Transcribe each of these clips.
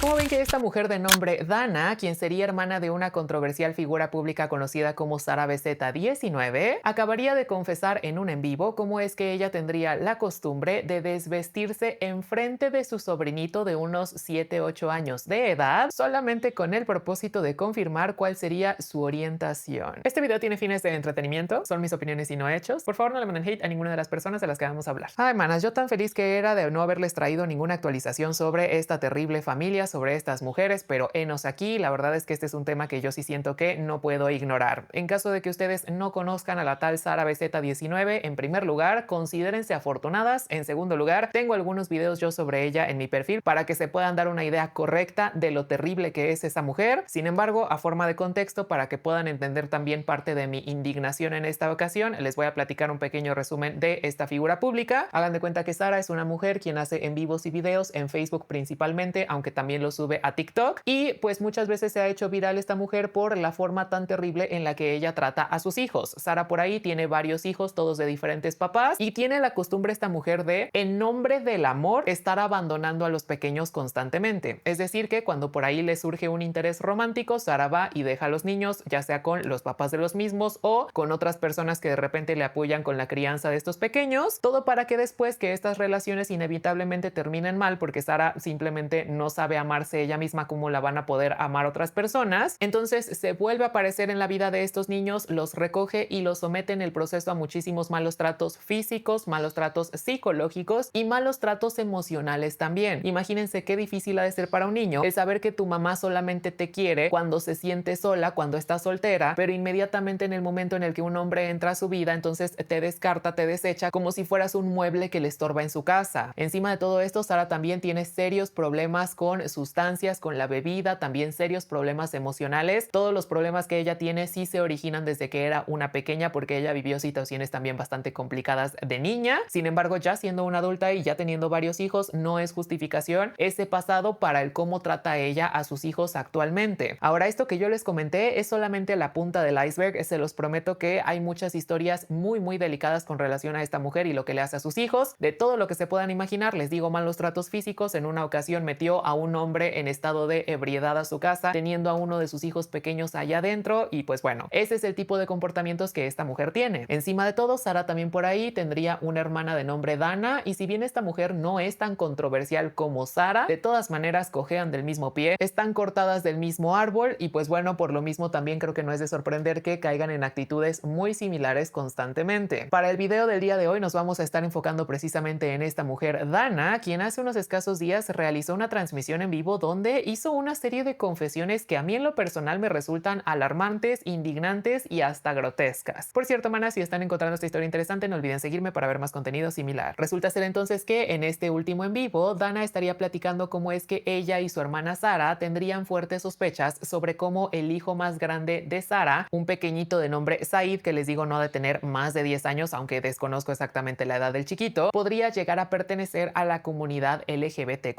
¿Cómo ven que esta mujer de nombre Dana, quien sería hermana de una controversial figura pública conocida como Sara BZ19, acabaría de confesar en un en vivo cómo es que ella tendría la costumbre de desvestirse en frente de su sobrinito de unos 7-8 años de edad, solamente con el propósito de confirmar cuál sería su orientación? Este video tiene fines de entretenimiento, son mis opiniones y no hechos. Por favor, no le manden hate a ninguna de las personas de las que vamos a hablar. Ay, manas, yo tan feliz que era de no haberles traído ninguna actualización sobre esta terrible familia, sobre estas mujeres, pero henos aquí. La verdad es que este es un tema que yo sí siento que no puedo ignorar. En caso de que ustedes no conozcan a la tal Sara BZ19, en primer lugar, considérense afortunadas. En segundo lugar, tengo algunos videos yo sobre ella en mi perfil para que se puedan dar una idea correcta de lo terrible que es esa mujer. Sin embargo, a forma de contexto, para que puedan entender también parte de mi indignación en esta ocasión, les voy a platicar un pequeño resumen de esta figura pública. Hagan de cuenta que Sara es una mujer quien hace en vivos y videos en Facebook principalmente, aunque también lo sube a TikTok, y pues muchas veces se ha hecho viral esta mujer por la forma tan terrible en la que ella trata a sus hijos. Sara por ahí tiene varios hijos, todos de diferentes papás, y tiene la costumbre esta mujer de, en nombre del amor, estar abandonando a los pequeños constantemente. Es decir, que cuando por ahí le surge un interés romántico, Sara va y deja a los niños, ya sea con los papás de los mismos o con otras personas que de repente le apoyan con la crianza de estos pequeños, todo para que después que estas relaciones inevitablemente terminen mal, porque Sara simplemente no sabe amarse ella misma como la van a poder amar otras personas. Entonces se vuelve a aparecer en la vida de estos niños, los recoge y los somete en el proceso a muchísimos malos tratos físicos, malos tratos psicológicos y malos tratos emocionales también. Imagínense qué difícil ha de ser para un niño el saber que tu mamá solamente te quiere cuando se siente sola, cuando está soltera, pero inmediatamente en el momento en el que un hombre entra a su vida, entonces te descarta, te desecha como si fueras un mueble que le estorba en su casa. Encima de todo esto, Sara también tiene serios problemas con sustancias, con la bebida, también serios problemas emocionales. Todos los problemas que ella tiene sí se originan desde que era una pequeña, porque ella vivió situaciones también bastante complicadas de niña. Sin embargo, ya siendo una adulta y ya teniendo varios hijos, no es justificación ese pasado para el cómo trata ella a sus hijos actualmente. Ahora, esto que yo les comenté es solamente la punta del iceberg. Se los prometo que hay muchas historias muy delicadas con relación a esta mujer y lo que le hace a sus hijos, de todo lo que se puedan imaginar. Les digo, malos tratos físicos. En una ocasión metió a un hombre en estado de ebriedad a su casa, teniendo a uno de sus hijos pequeños allá adentro, y pues bueno, ese es el tipo de comportamientos que esta mujer tiene. Encima de todo, Sara también por ahí tendría una hermana de nombre Dana, y si bien esta mujer no es tan controversial como Sara, de todas maneras cojean del mismo pie, están cortadas del mismo árbol, y pues bueno, por lo mismo también creo que no es de sorprender que caigan en actitudes muy similares constantemente. Para el video del día de hoy nos vamos a estar enfocando precisamente en esta mujer Dana, quien hace unos escasos días realizó una transmisión en vivo donde hizo una serie de confesiones que a mí en lo personal me resultan alarmantes, indignantes y hasta grotescas. Por cierto, manas, si están encontrando esta historia interesante, no olviden seguirme para ver más contenido similar. Resulta ser entonces que en este último en vivo, Dana estaría platicando cómo es que ella y su hermana Sara tendrían fuertes sospechas sobre cómo el hijo más grande de Sara, un pequeñito de nombre Said, que les digo no ha de tener más de 10 años, aunque desconozco exactamente la edad del chiquito, podría llegar a pertenecer a la comunidad LGBTQ+.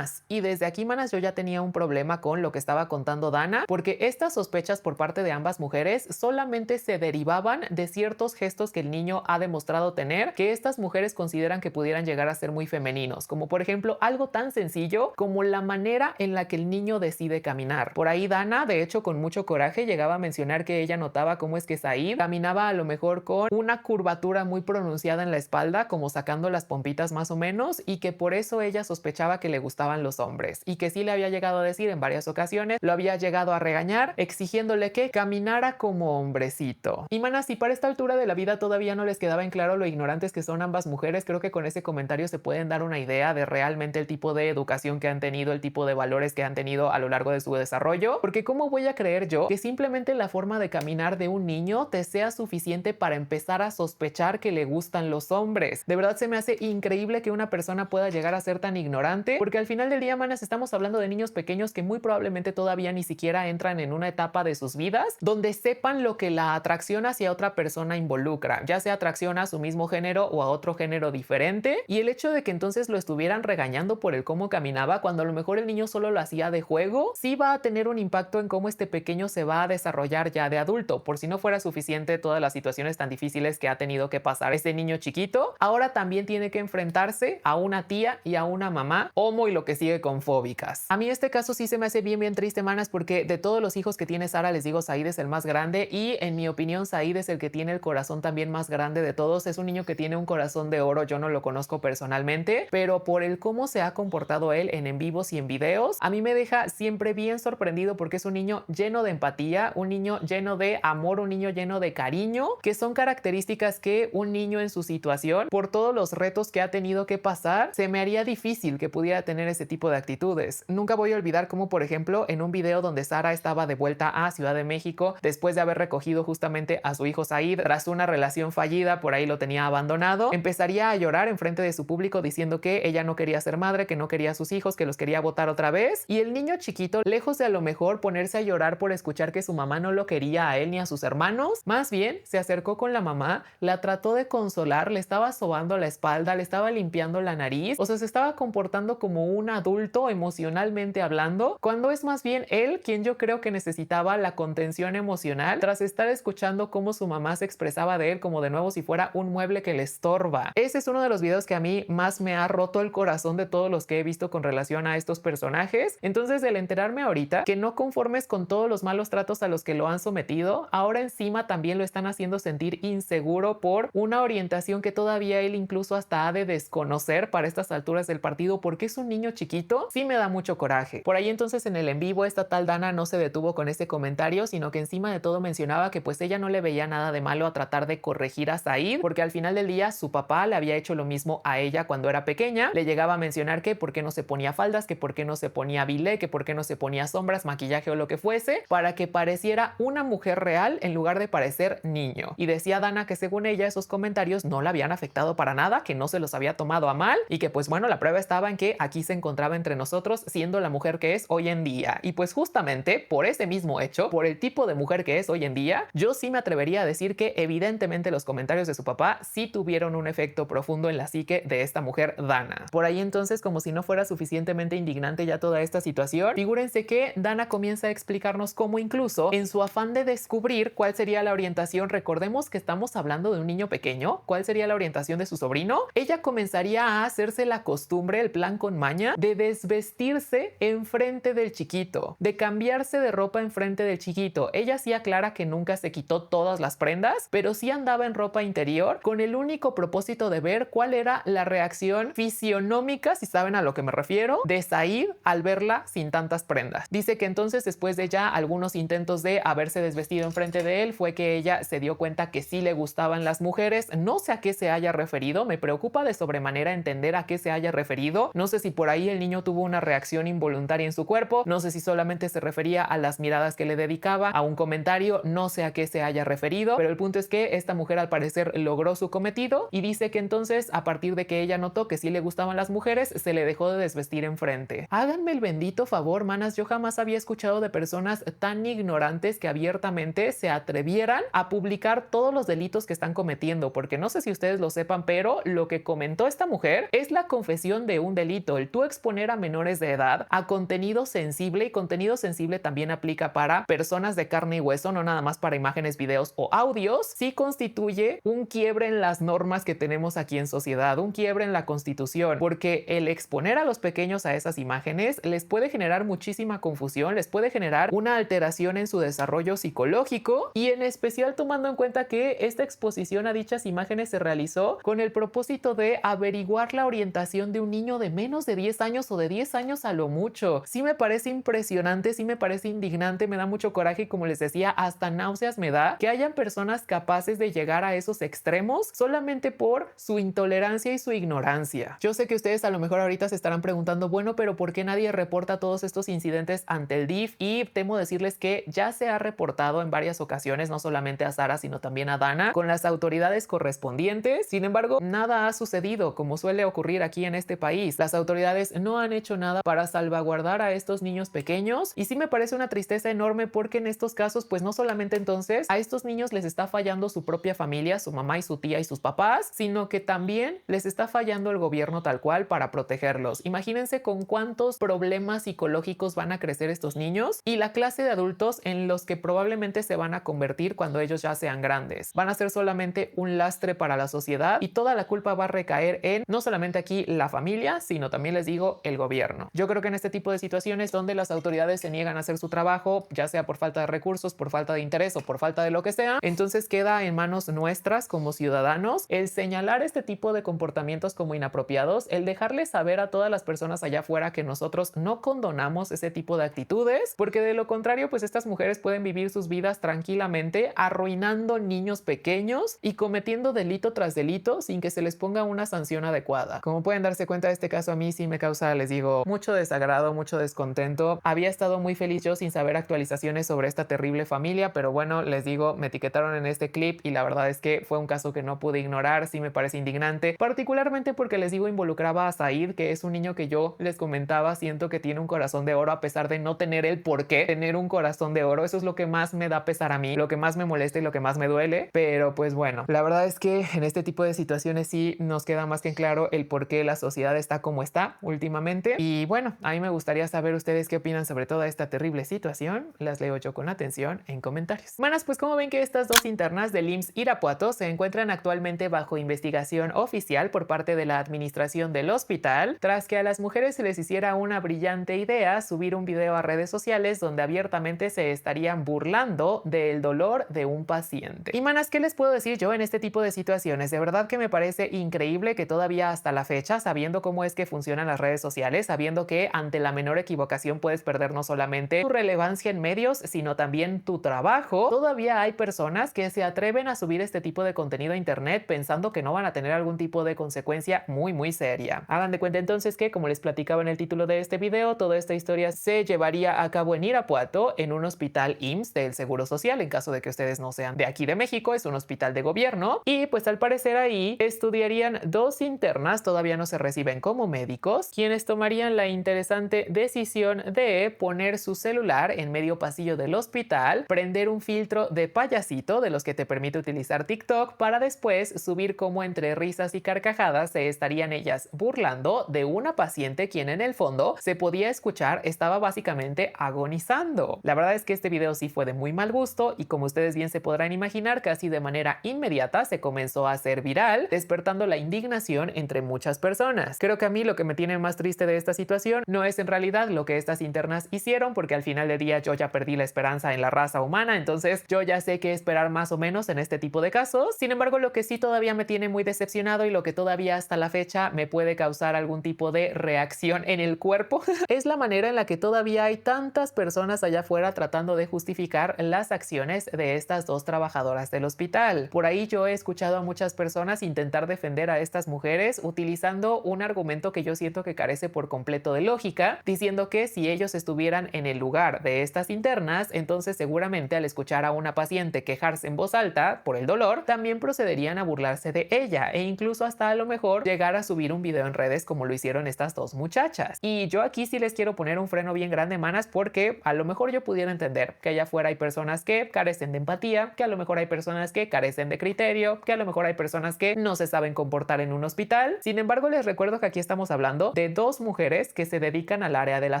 Y desde aquí, manas, yo ya tenía un problema con lo que estaba contando Dana, porque estas sospechas por parte de ambas mujeres solamente se derivaban de ciertos gestos que el niño ha demostrado tener, que estas mujeres consideran que pudieran llegar a ser muy femeninos, como por ejemplo algo tan sencillo como la manera en la que el niño decide caminar. Por ahí Dana, de hecho con mucho coraje, llegaba a mencionar que ella notaba cómo es que Said caminaba a lo mejor con una curvatura muy pronunciada en la espalda, como sacando las pompitas más o menos, y que por eso ella sospechaba que le gustaban los hombres, y que sí le había llegado a decir en varias ocasiones, lo había llegado a regañar, exigiéndole que caminara como hombrecito. Y manas, si para esta altura de la vida todavía no les quedaba en claro lo ignorantes que son ambas mujeres, creo que con ese comentario se pueden dar una idea de realmente el tipo de educación que han tenido, el tipo de valores que han tenido a lo largo de su desarrollo, porque ¿cómo voy a creer yo que simplemente la forma de caminar de un niño te sea suficiente para empezar a sospechar que le gustan los hombres? De verdad se me hace increíble que una persona pueda llegar a ser tan ignorante, porque al final del día, manas, estamos hablando de niños pequeños que muy probablemente todavía ni siquiera entran en una etapa de sus vidas donde sepan lo que la atracción hacia otra persona involucra, ya sea atracción a su mismo género o a otro género diferente, y el hecho de que entonces lo estuvieran regañando por el cómo caminaba, cuando a lo mejor el niño solo lo hacía de juego, sí va a tener un impacto en cómo este pequeño se va a desarrollar ya de adulto. Por si no fuera suficiente todas las situaciones tan difíciles que ha tenido que pasar este niño chiquito, ahora también tiene que enfrentarse a una tía y a una mamá homo y lo que sigue con fóbicas. hijas. A mí este caso sí se me hace bien triste, manas, porque de todos los hijos que tiene Sara, les digo, Said es el más grande y en mi opinión Said es el que tiene el corazón también más grande de todos. Es un niño que tiene un corazón de oro. Yo no lo conozco personalmente, pero por el cómo se ha comportado él en vivos y en videos, a mí me deja siempre bien sorprendido porque es un niño lleno de empatía, un niño lleno de amor, un niño lleno de cariño, que son características que un niño en su situación, por todos los retos que ha tenido que pasar, se me haría difícil que pudiera tener ese tipo de actitudes. Nunca voy a olvidar cómo, por ejemplo, en un video donde Sara estaba de vuelta a Ciudad de México después de haber recogido justamente a su hijo Said tras una relación fallida, por ahí lo tenía abandonado, empezaría a llorar enfrente de su público diciendo que ella no quería ser madre, que no quería a sus hijos, que los quería botar otra vez. Y el niño chiquito, lejos de a lo mejor ponerse a llorar por escuchar que su mamá no lo quería a él ni a sus hermanos, más bien se acercó con la mamá, la trató de consolar, le estaba sobando la espalda, le estaba limpiando la nariz, o sea, se estaba comportando como un adulto emocionalmente hablando, cuando es más bien él quien yo creo que necesitaba la contención emocional tras estar escuchando cómo su mamá se expresaba de él como de nuevo si fuera un mueble que le estorba. Ese es uno de los videos que a mí más me ha roto el corazón de todos los que he visto con relación a estos personajes. Entonces, el enterarme ahorita que no conformes con todos los malos tratos a los que lo han sometido, ahora encima también lo están haciendo sentir inseguro por una orientación que todavía él incluso hasta ha de desconocer para estas alturas del partido porque es un niño chiquito, sí me da mucho coraje. Por ahí entonces en el en vivo esta tal Dana no se detuvo con este comentario, sino que encima de todo mencionaba que pues ella no le veía nada de malo a tratar de corregir a Said, porque al final del día su papá le había hecho lo mismo a ella cuando era pequeña. Le llegaba a mencionar que por qué no se ponía faldas, que por qué no se ponía bilé, que por qué no se ponía sombras, maquillaje o lo que fuese, para que pareciera una mujer real en lugar de parecer niño. Y decía Dana que según ella esos comentarios no la habían afectado para nada, que no se los había tomado a mal y que pues bueno, la prueba estaba en que aquí se encontraba entre nosotros siendo la mujer que es hoy en día. Y pues justamente por ese mismo hecho, por el tipo de mujer que es hoy en día, yo sí me atrevería a decir que evidentemente los comentarios de su papá sí tuvieron un efecto profundo en la psique de esta mujer Dana. Por ahí entonces, como si no fuera suficientemente indignante ya toda esta situación, figúrense que Dana comienza a explicarnos cómo incluso en su afán de descubrir cuál sería la orientación, recordemos que estamos hablando de un niño pequeño, cuál sería la orientación de su sobrino, ella comenzaría a hacerse la costumbre, el plan con maña, de desvestirse enfrente del chiquito, de cambiarse de ropa enfrente del chiquito. Ella sí aclara que nunca se quitó todas las prendas, pero sí andaba en ropa interior con el único propósito de ver cuál era la reacción fisionómica, si saben a lo que me refiero, de Said al verla sin tantas prendas. Dice que entonces después de ya algunos intentos de haberse desvestido enfrente de él, fue que ella se dio cuenta que sí le gustaban las mujeres. No sé a qué se haya referido, me preocupa de sobremanera entender a qué se haya referido. No sé si por ahí el niño tuvo una reacción involuntaria en su cuerpo, no sé si solamente se refería a las miradas que le dedicaba, a un comentario, no sé a qué se haya referido, pero el punto es que esta mujer al parecer logró su cometido y dice que entonces a partir de que ella notó que sí le gustaban las mujeres, se le dejó de desvestir enfrente. Háganme el bendito favor, manas, yo jamás había escuchado de personas tan ignorantes que abiertamente se atrevieran a publicar todos los delitos que están cometiendo, porque no sé si ustedes lo sepan, pero lo que comentó esta mujer es la confesión de un delito, el tú exponer a menores de edad a contenido sensible, y contenido sensible también aplica para personas de carne y hueso, no nada más para imágenes, videos o audios. Sí constituye un quiebre en las normas que tenemos aquí en sociedad, un quiebre en la Constitución, porque el exponer a los pequeños a esas imágenes les puede generar muchísima confusión, les puede generar una alteración en su desarrollo psicológico, y en especial tomando en cuenta que esta exposición a dichas imágenes se realizó con el propósito de averiguar la orientación de un niño de menos de 10 años o de 10 años a lo mucho. Sí me parece impresionante, sí me parece indignante, me da mucho coraje y como les decía, hasta náuseas me da que hayan personas capaces de llegar a esos extremos solamente por su intolerancia y su ignorancia. Yo sé que ustedes a lo mejor ahorita se estarán preguntando, bueno, pero ¿por qué nadie reporta todos estos incidentes ante el DIF? Y temo decirles que ya se ha reportado en varias ocasiones, no solamente a Sara, sino también a Dana, con las autoridades correspondientes. Sin embargo, nada ha sucedido, como suele ocurrir aquí en este país. Las autoridades no han hecho nada para salvaguardar a estos niños pequeños, y sí me parece una tristeza enorme porque en estos casos, pues no solamente entonces a estos niños les está fallando su propia familia, su mamá y su tía y sus papás, sino que también les está fallando el gobierno tal cual para protegerlos. Imagínense con cuántos problemas psicológicos van a crecer estos niños y la clase de adultos en los que probablemente se van a convertir cuando ellos ya sean grandes. Van a ser solamente un lastre para la sociedad y toda la culpa va a recaer en no solamente aquí la familia, sino también les digo el gobierno. Yo creo que en este tipo de situaciones donde las autoridades se niegan a hacer su trabajo, ya sea por falta de recursos, por falta de interés o por falta de lo que sea, entonces queda en manos nuestras como ciudadanos el señalar este tipo de comportamientos como inapropiados, el dejarles saber a todas las personas allá afuera que nosotros no condonamos ese tipo de actitudes, porque de lo contrario, pues estas mujeres pueden vivir sus vidas tranquilamente, arruinando niños pequeños y cometiendo delito tras delito sin que se les ponga una sanción adecuada. Como pueden darse cuenta, este caso a mí sí me causa, les digo, mucho desagrado, mucho descontento. Había estado muy feliz yo sin saber actualizaciones sobre esta terrible familia, pero bueno, les digo, me etiquetaron en este clip y la verdad es que fue un caso que no pude ignorar. Sí me parece indignante, particularmente porque les digo, involucraba a Said, que es un niño que yo les comentaba, siento que tiene un corazón de oro a pesar de no tener el por qué tener un corazón de oro. Eso es lo que más me da pesar a mí, lo que más me molesta y lo que más me duele. Pero pues bueno, la verdad es que en este tipo de situaciones sí nos queda más que en claro el por qué la sociedad está como está últimamente. Y bueno, a mí me gustaría saber ustedes qué opinan sobre toda esta terrible situación. Las leo yo con atención en comentarios. Manas, pues como ven que estas dos internas del IMSS Irapuato se encuentran actualmente bajo investigación oficial por parte de la administración del hospital, tras que a las mujeres se les hiciera una brillante idea subir un video a redes sociales donde abiertamente se estarían burlando del dolor de un paciente. Y manas, ¿qué les puedo decir yo en este tipo de situaciones? De verdad que me parece increíble que todavía hasta la fecha, sabiendo cómo es que funcionan las redes sociales, sabiendo que ante la menor equivocación puedes perder no solamente tu relevancia en medios, sino también tu trabajo, todavía hay personas que se atreven a subir este tipo de contenido a internet pensando que no van a tener algún tipo de consecuencia muy seria. Hagan de cuenta entonces que, como les platicaba en el título de este video, toda esta historia se llevaría a cabo en Irapuato, en un hospital IMSS del Seguro Social, en caso de que ustedes no sean de aquí de México, es un hospital de gobierno, y pues al parecer ahí estudiarían dos internas, todavía no se reciben como médicos, quienes tomarían la interesante decisión de poner su celular en medio pasillo del hospital, prender un filtro de payasito de los que te permite utilizar TikTok para después subir cómo entre risas y carcajadas se estarían ellas burlando de una paciente quien en el fondo se podía escuchar estaba básicamente agonizando. La verdad es que este video sí fue de muy mal gusto y, como ustedes bien se podrán imaginar, casi de manera inmediata se comenzó a hacer viral, despertando la indignación entre muchas personas. Creo que a mí lo que me tiene más triste de esta situación no es en realidad lo que estas internas hicieron, porque al final del día yo ya perdí la esperanza en la raza humana, entonces yo ya sé qué esperar más o menos en este tipo de casos. Sin embargo, lo que sí todavía me tiene muy decepcionado y lo que todavía hasta la fecha me puede causar algún tipo de reacción en el cuerpo es la manera en la que todavía hay tantas personas allá afuera tratando de justificar las acciones de estas dos trabajadoras del hospital. Por ahí yo he escuchado a muchas personas intentar defender a estas mujeres utilizando un argumento que yo siento que carece por completo de lógica, diciendo que si ellos estuvieran en el lugar de estas internas, entonces seguramente al escuchar a una paciente quejarse en voz alta por el dolor, también procederían a burlarse de ella e incluso hasta a lo mejor llegar a subir un video en redes como lo hicieron estas dos muchachas. Y yo aquí sí les quiero poner un freno bien grande, manas, porque a lo mejor yo pudiera entender que allá afuera hay personas que carecen de empatía, que a lo mejor hay personas que carecen de criterio, que a lo mejor hay personas que no se saben comportar en un hospital. Sin embargo, les recuerdo que aquí estamos hablando de dos mujeres que se dedican al área de la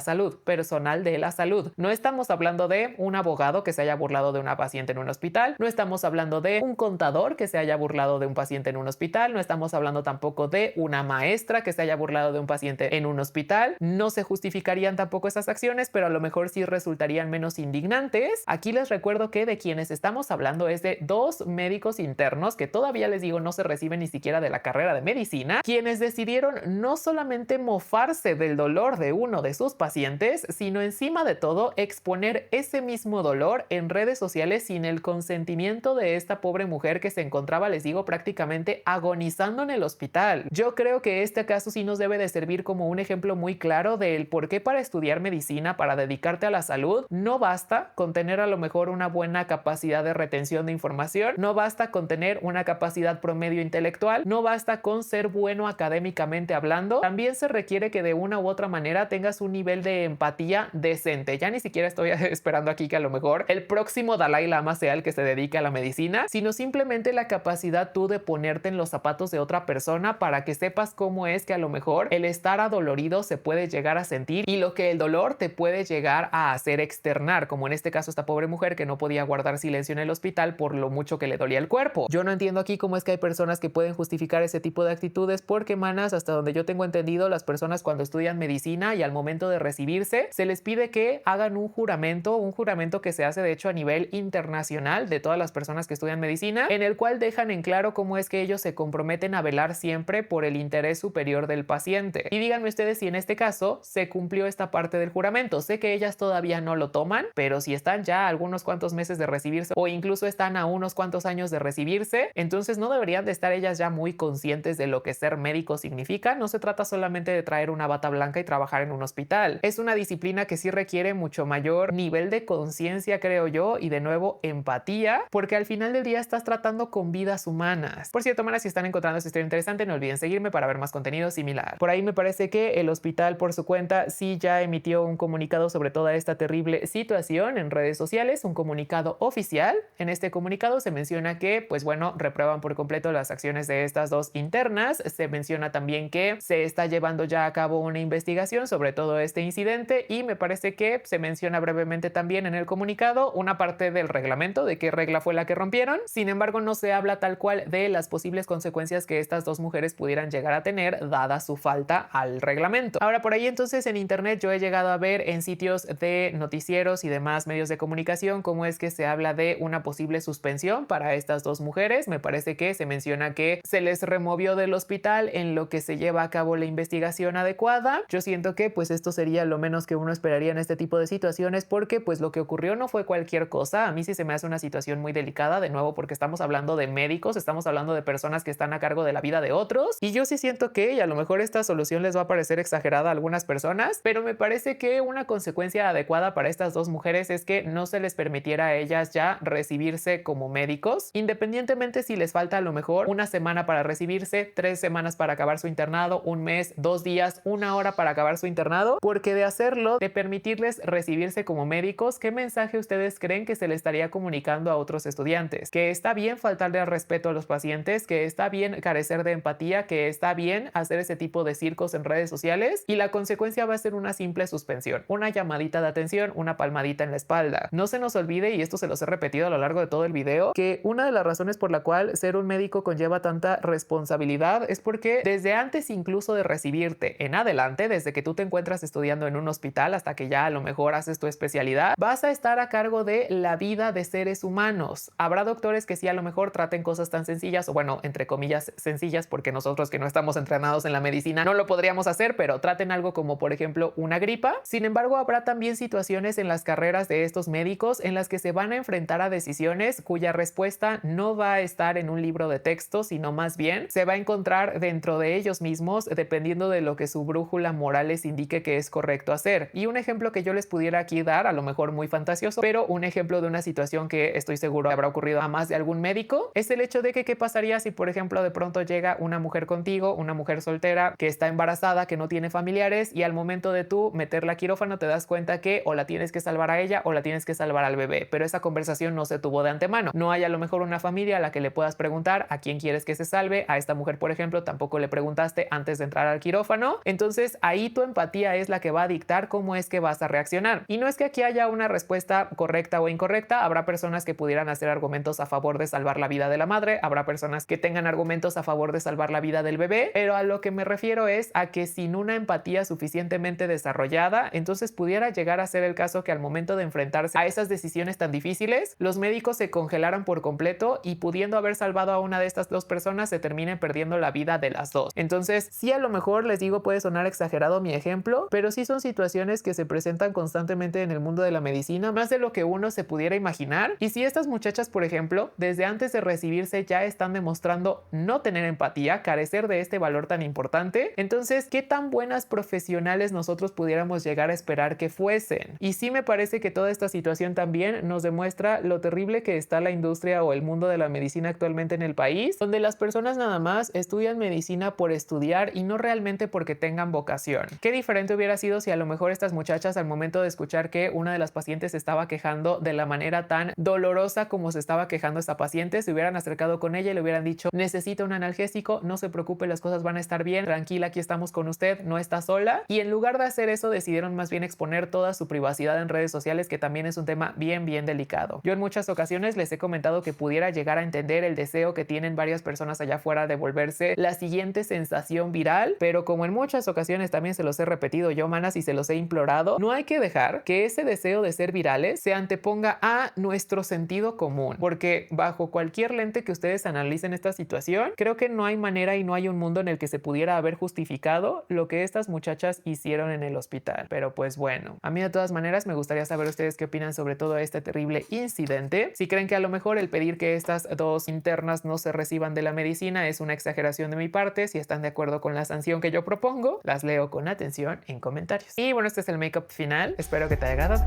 salud, personal de la salud. No estamos hablando de un abogado que se haya burlado de una paciente en un hospital, no estamos hablando de un contador que se haya burlado de un paciente en un hospital, no estamos hablando tampoco de una maestra que se haya burlado de un paciente en un hospital. No se justificarían tampoco esas acciones, pero a lo mejor sí resultarían menos indignantes. Aquí les recuerdo que de quienes estamos hablando es de dos médicos internos que todavía, les digo, no se reciben ni siquiera de la carrera de medicina, quienes decidieron no solamente mofarse del dolor de uno de sus pacientes, sino encima de todo exponer ese mismo dolor en redes sociales sin el consentimiento de esta pobre mujer que se encontraba, les digo, prácticamente agonizando en el hospital. Yo creo que este caso sí nos debe de servir como un ejemplo muy claro del por qué para estudiar medicina, para dedicarte a la salud, no basta con tener a lo mejor una buena capacidad de retención de información, no basta con tener una capacidad promedio intelectual, no basta con ser bueno académicamente hablando, también se requiere que de una u otra manera tengas un nivel de empatía decente. Ya ni siquiera estoy esperando aquí que a lo mejor el próximo Dalai Lama sea el que se dedique a la medicina, sino simplemente la capacidad tú de ponerte en los zapatos de otra persona para que sepas cómo es que a lo mejor el estar adolorido se puede llegar a sentir y lo que el dolor te puede llegar a hacer externar, como en este caso esta pobre mujer que no podía guardar silencio en el hospital por lo mucho que le dolía el cuerpo. Yo no entiendo aquí cómo es que hay personas que pueden justificar ese tipo de actitudes porque, manas, hasta donde yo tengo entendido, las personas cuando estudian medicina y al momento de recibirse se les pide que hagan un juramento que se hace de hecho a nivel internacional de todas las personas que estudian medicina, en el cual dejan en claro cómo es que ellos se comprometen a velar siempre por el interés superior del paciente. Y díganme ustedes si en este caso se cumplió esta parte del juramento. Sé que ellas todavía no lo toman, pero si están ya a algunos cuantos meses de recibirse o incluso están a unos cuantos años de recibirse, entonces no deberían de estar ellas ya muy conscientes de lo que ser médico significa. No se trata solamente de traer una bata blanca y trabajar en un hospital. Es una disciplina que sí requiere mucho mayor nivel de conciencia, creo yo, y de nuevo empatía, porque al final del día estás tratando con vidas humanas. Por cierto, manas, si están encontrando esta historia interesante, no olviden seguirme para ver más contenido similar. Por ahí me parece que el hospital por su cuenta sí ya emitió un comunicado sobre toda esta terrible situación en redes sociales, un comunicado oficial. En este comunicado se menciona que, pues bueno, reprueban por completo las acciones de estas dos internas. Se menciona también que se está llevando ya a cabo una investigación sobre todo este incidente y me parece que se menciona brevemente también en el comunicado una parte del reglamento, de qué regla fue la que rompieron. Sin embargo, no se habla tal cual de las posibles consecuencias que estas dos mujeres pudieran llegar a tener dada su falta al reglamento. Ahora, por ahí entonces en internet yo he llegado a ver en sitios de noticieros y demás medios de comunicación cómo es que se habla de una posible suspensión para estas dos mujeres. Me parece que se menciona que se les removió del hospital en lo que se lleva a cabo la investigación adecuada. Yo siento que pues esto sería lo menos que uno esperaría en este tipo de situaciones, porque pues lo que ocurrió no fue cualquier cosa. A mí sí se me hace una situación muy delicada, de nuevo porque estamos hablando de médicos, estamos hablando de personas que están a cargo de la vida de otros, y yo sí siento que, y a lo mejor esta solución les va a parecer exagerada a algunas personas, pero me parece que una consecuencia adecuada para estas dos mujeres es que no se les permitiera a ellas ya recibirse como médicos, independientemente si les falta a lo mejor una semana para recibirse, 3 semanas para acabar su internado, un mes, 2 días, 1 hora para acabar su internado, porque de hacerlo, de permitirles recibirse como médicos, ¿qué mensaje ustedes creen que se le estaría comunicando a otros estudiantes? Que está bien faltarle al respeto a los pacientes, que está bien carecer de empatía, que está bien hacer ese tipo de circos en redes sociales, y la consecuencia va a ser una simple suspensión, una llamadita de atención, una palmadita en la espalda. No se nos olvide, y esto se los he repetido a lo largo de todo el video, que una de las razones por la cual ser un médico conlleva tanta responsabilidad es porque desde antes incluso de recibirte en adelante, desde que tú te encuentras estudiando en un hospital hasta que ya a lo mejor haces tu especialidad, vas a estar a cargo de la vida de seres humanos. Habrá doctores que sí a lo mejor traten cosas tan sencillas, o bueno, entre comillas sencillas, porque nosotros que no estamos entrenados en la medicina no lo podríamos hacer, pero traten algo como por ejemplo una gripa. Sin embargo, habrá también situaciones en las carreras de estos médicos en las que se van a enfrentar a decisiones cuya respuesta no va a estar en un libro de texto, sino más bien se va a encontrar dentro de ellos mismos, dependiendo de lo que su brújula moral les indique que es correcto hacer. Y un ejemplo que yo les pudiera aquí dar, a lo mejor muy fantasioso, pero un ejemplo de una situación que estoy seguro habrá ocurrido a más de algún médico, es el hecho de que qué pasaría si por ejemplo de pronto llega una mujer contigo, una mujer soltera que está embarazada, que no tiene familiares, y al momento de tú meterla a quirófano te das cuenta que o la tienes que salvar a ella o la tienes que salvar al bebé, pero esa conversación no se tuvo de antemano. No hay a lo mejor una familia a la que le puedas preguntar a quién quieres que se salve. A esta mujer, por ejemplo, tampoco le preguntaste antes de entrar al quirófano. Entonces ahí tu empatía es la que va a dictar cómo es que vas a reaccionar. Y no es que aquí haya una respuesta correcta o incorrecta. Habrá personas que pudieran hacer argumentos a favor de salvar la vida de la madre, habrá personas que tengan argumentos a favor de salvar la vida del bebé, pero a lo que me refiero es a que sin una empatía suficientemente desarrollada, entonces pudiera llegar a ser el caso que al momento de enfrentarse a esas decisiones tan difíciles, los médicos se congelaran por completo y pudiendo haber salvado a una de estas dos personas se terminen perdiendo la vida de las dos. Entonces, sí, a lo mejor les digo puede sonar exagerado mi ejemplo, pero sí son situaciones que se presentan constantemente en el mundo de la medicina, más de lo que uno se pudiera imaginar. Y si estas muchachas, por ejemplo, desde antes de recibirse ya están demostrando no tener empatía, carecer de este valor tan importante, entonces, ¿qué tan buenas profesionales nosotros pudiéramos llegar a esperar que fuesen? Y sí me parece que toda esta situación también nos demuestra lo terrible que está la industria o el mundo de la medicina actualmente en el país, donde las personas nada más estudian medicina por estudiar y no realmente porque tengan vocación. Qué diferente hubiera sido si a lo mejor estas muchachas al momento de escuchar que una de las pacientes se estaba quejando de la manera tan dolorosa como se estaba quejando esta paciente, se hubieran acercado con ella y le hubieran dicho: necesita un analgésico, no se preocupe, las cosas van a estar bien, tranquila, aquí estamos con usted, no está sola. Y en lugar de hacer eso decidieron más bien exponer toda su privacidad en redes sociales, que también es un tema bien delicado. Yo en muchas ocasiones les he comentado que pudiera llegar a entender el deseo que tienen varias personas allá afuera de volverse la siguiente sensación viral, pero como en muchas ocasiones también se los he repetido yo, manas, y se los he implorado. No hay que dejar que ese deseo de ser virales se anteponga a nuestro sentido común, porque bajo cualquier lente que ustedes analicen esta situación, creo que no hay manera y no hay un mundo en el que se pudiera haber justificado lo que estas muchachas hicieron en el hospital. Pero pues bueno, a mí de todas maneras me gustaría saber ustedes qué opinan sobre todo este terrible incidente. Si creen que a lo mejor el pedir que estas dos internas no se reciban de la medicina es una exageración de mi parte, si están de acuerdo con la sanción que yo propongo, las leo con atención en comentarios. Y bueno, este es el make-up final. Espero que te haya agradado.